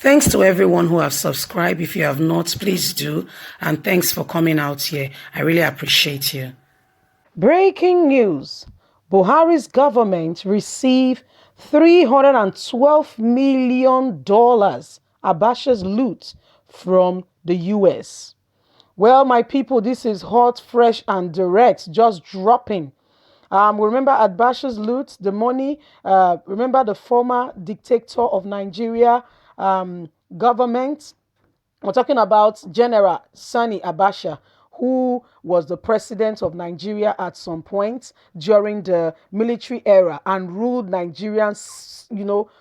Thanks to everyone who have subscribed. If you have not, please do. And thanks for coming out here. I really appreciate you. Breaking news. Buhari's government received $312 million Abacha's loot from the US. Well, my people, this is hot, fresh, and direct, just dropping. Remember Abacha's loot, the money. Remember the former dictator of Nigeria government. We're talking about General Sani Abacha, who was the president of Nigeria at some point during the military era and ruled Nigerians,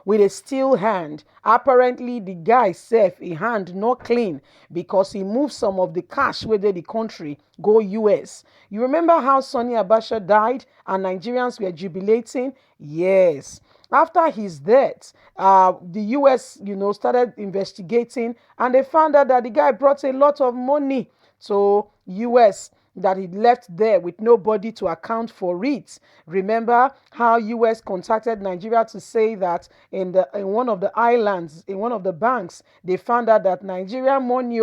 with a steel hand. Apparently, the guy said a hand not clean because he moved some of the cash where the country go US. You remember how Sani Abacha died and Nigerians were jubilating? Yes. After his death, the US, started investigating, and they found out that the guy brought a lot of money to US that he left there with nobody to account for it. Remember how US contacted Nigeria to say that in one of the islands, in one of the banks, they found out that Nigerian money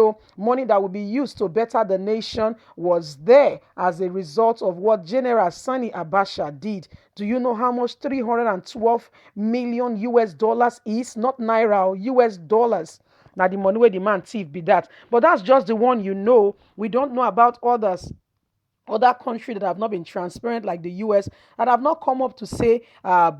that would be used to better the nation was there as a result of what General Sani Abacha did. Do you know how much 312 million US dollars is? Not naira, US dollars. Now the money where the man thief be that. But that's just the one you know. We don't know about others. Other countries that have not been transparent, like the US, that have not come up to say,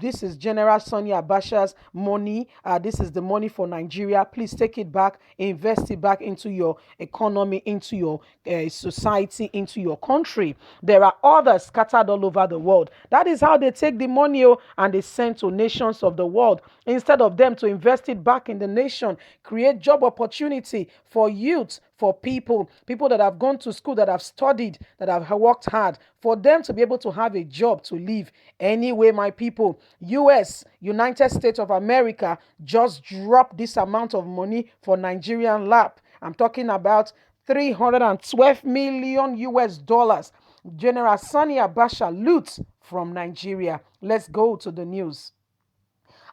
this is General Sani Abacha's money, this is the money for Nigeria, please take it back, invest it back into your economy, into your society, into your country. There are others scattered all over the world. That is how they take the money and they send to nations of the world. Instead of them to invest it back in the nation, create job opportunity for youth, for people that have gone to school, that have studied, that have worked hard, for them to be able to have a job to live. Anyway, my people, US, United States of America, just dropped this amount of money for Nigerian lap. I'm talking about 312 million US dollars. General Sani Abacha loot from Nigeria. Let's go to the news.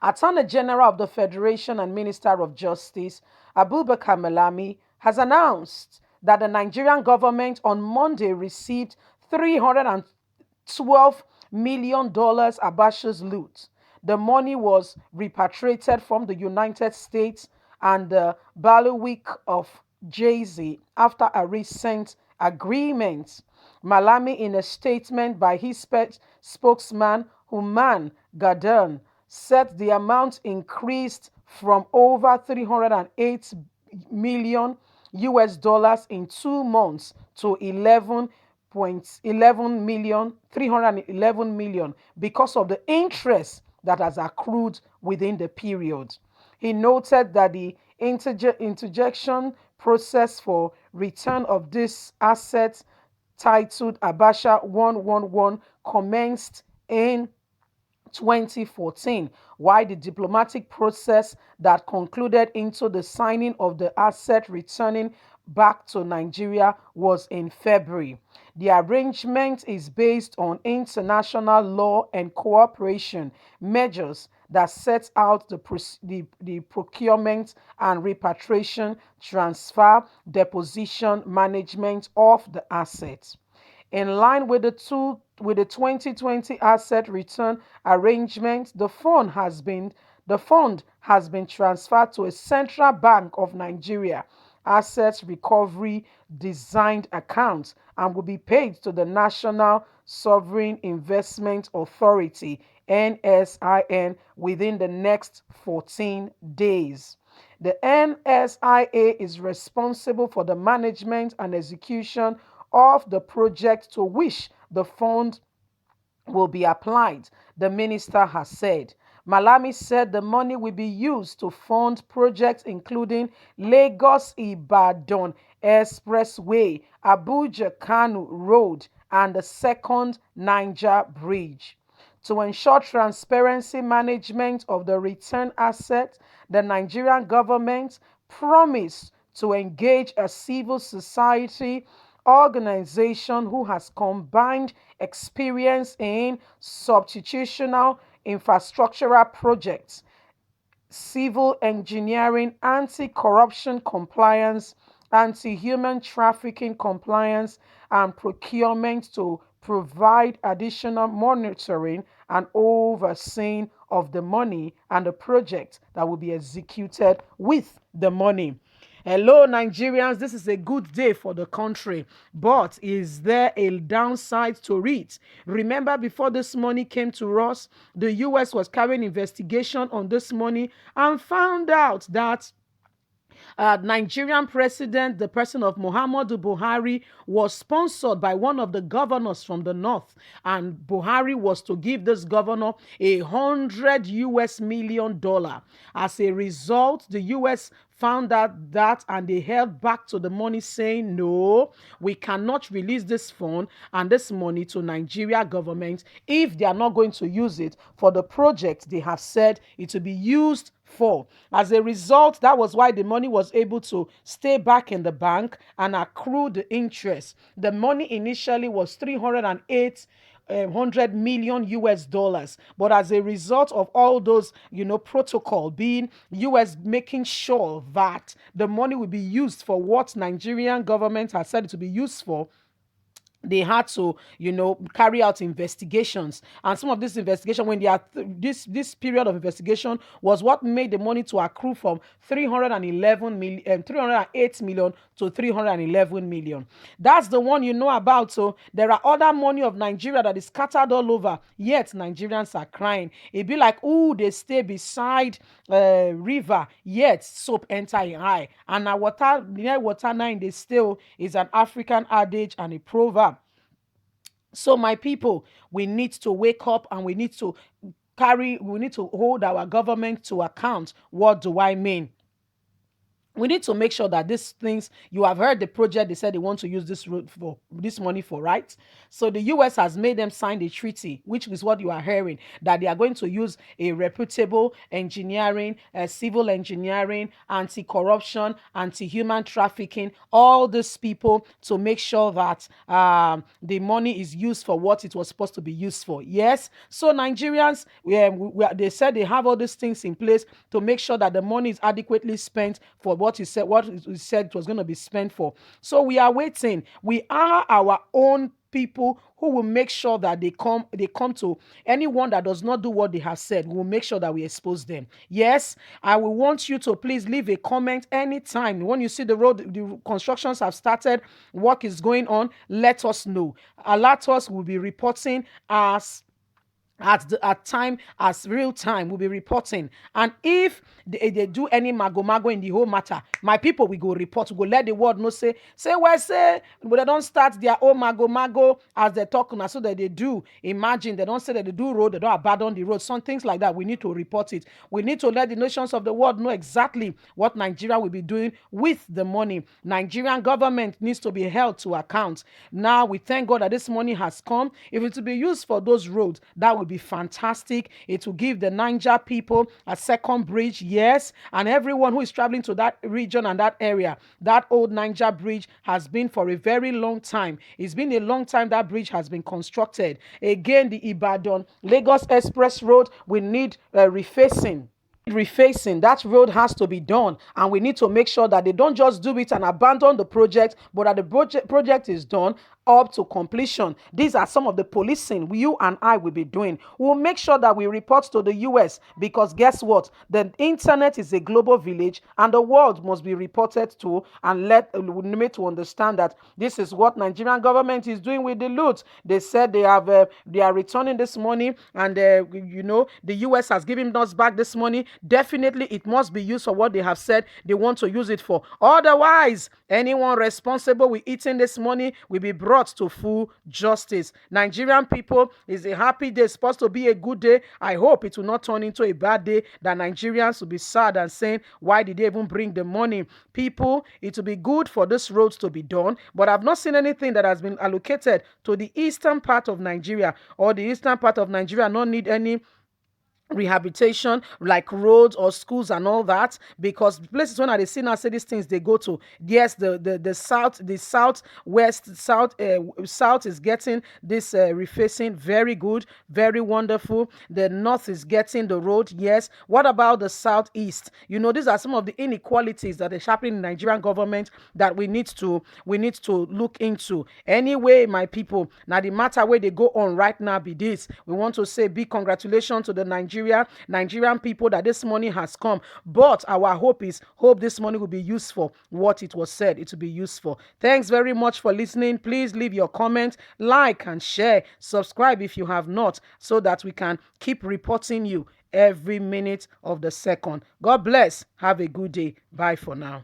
Attorney General of the Federation and Minister of Justice, Abubakar Malami, has announced that the Nigerian government on Monday received $312 million Abacha's loot. The money was repatriated from the United States and the bailiwick of Jay-Z after a recent agreement. Malami, in a statement by his spokesman, Human Gadan, said the amount increased from over 308 million US dollars in 2 months to 11.11 million, 311 million because of the interest that has accrued within the period. He noted that the interjection process for return of this asset titled Abacha 111 commenced in 2014, while the diplomatic process that concluded into the signing of the asset returning back to Nigeria was in February. The arrangement is based on international law and cooperation measures that set out the procurement and repatriation, transfer, deposition, management of the assets. In line with the 2020 asset return arrangement, the fund has been transferred to a Central Bank of Nigeria Assets Recovery Designed account and will be paid to the National Sovereign Investment Authority (NSIN) within the next 14 days. The NSIA is responsible for the management and execution of the project to which the fund will be applied, the minister has said. Malami said the money will be used to fund projects including Lagos-Ibadan Expressway, Abuja-Kano Road, and the second Niger Bridge. To ensure transparency management of the return asset, the Nigerian government promised to engage a civil society organization who has combined experience in substitutional infrastructural projects, civil engineering, anti-corruption compliance, anti-human trafficking compliance, and procurement to provide additional monitoring and overseeing of the money and the project that will be executed with the money. Hello, Nigerians. This is a good day for the country, but is there a downside to it? Remember, before this money came to us, the US was carrying investigation on this money and found out that Nigerian president, the person of Muhammadu Buhari, was sponsored by one of the governors from the north, and Buhari was to give this governor $100 million. As a result, the US found out that and they held back to the money, saying no, we cannot release this fund and this money to Nigeria government if they are not going to use it for the project they have said it will be used for. As a result, that was why the money was able to stay back in the bank and accrue the interest. The money initially was 308 100 million US dollars. But as a result of all those, protocol being US making sure that the money will be used for what Nigerian government has said it to be used for, they had to carry out investigations, and some of this investigation, when they are this period of investigation, was what made the money to accrue from 308 million to 311 million. That's the one about. So there are other money of Nigeria that is scattered all over, yet Nigerians are crying. It be like, oh, they stay beside river, yet soap enter in eye, and now water near water nine they still is an African adage and a proverb. So, my people, we need to wake up and we need to hold our government to account. What do I mean? We need to make sure that these things, you have heard the project they said they want to use this road for, this money for, right? So the US has made them sign the treaty, which is what you are hearing, that they are going to use a reputable engineering, civil engineering, anti-corruption, anti-human trafficking, all these people, to make sure that the money is used for what it was supposed to be used for. Yes. So Nigerians, they said they have all these things in place to make sure that the money is adequately spent for what he said it was going to be spent for. So we are waiting. We are our own people who will make sure that they come to anyone that does not do what they have said. We will make sure that we expose them. Yes, I will want you to please leave a comment anytime when you see the constructions have started, work is going on. Let us know. Alert us. Will be reporting as real time. We'll be reporting, and if they do any mago in the whole matter, my people, we go report. We go let the world know. Say but they don't start their own mago as they're talking, so that they do. Imagine they don't say that they do road, they don't abandon the road, some things like that. We need to report it. We need to let the nations of the world know exactly what Nigeria will be doing with the money. Nigerian government needs to be held to account. Now we thank God that this money has come. If it will be used for those roads, that would be fantastic. It will give the Niger people a second bridge, yes, and everyone who is traveling to that region and that area. That old Niger bridge has been for a very long time. It's been a long time that bridge has been constructed. Again, the Ibadan Lagos Express Road, we need refacing. That road has to be done, and we need to make sure that they don't just do it and abandon the project, but that the project is done up to completion. These are some of the policing you and I will be doing. We'll make sure that we report to the US, because guess what? The internet is a global village, and the world must be reported to, and made to understand that this is what Nigerian government is doing with the loot. They said they are returning this money, and the US has given us back this money. Definitely it must be used for what they have said they want to use it for. Otherwise, anyone responsible with eating this money will be brought to full justice. Nigerian people, is a happy day. It's supposed to be a good day. I hope it will not turn into a bad day, that Nigerians will be sad and saying, why did they even bring the money? People, it will be good for this roads to be done, but I've not seen anything that has been allocated to the eastern part of Nigeria, or the eastern part of Nigeria not need any rehabilitation like roads or schools and all that, because places when I see now say these things they go to, yes, the south west south is getting this refacing, very good, very wonderful. The north is getting the road, yes. What about the southeast? These are some of the inequalities that is happening in Nigerian government that we need to look into. Anyway, my people, now the matter where they go on right now be this. We want to say big congratulations to the Nigerian people that this money has come. But our hope this money will be useful. What it was said, it will be useful. Thanks very much for listening. Please leave your comment, like and share. Subscribe if you have not, so that we can keep reporting you every minute of the second. God bless. Have a good day. Bye for now.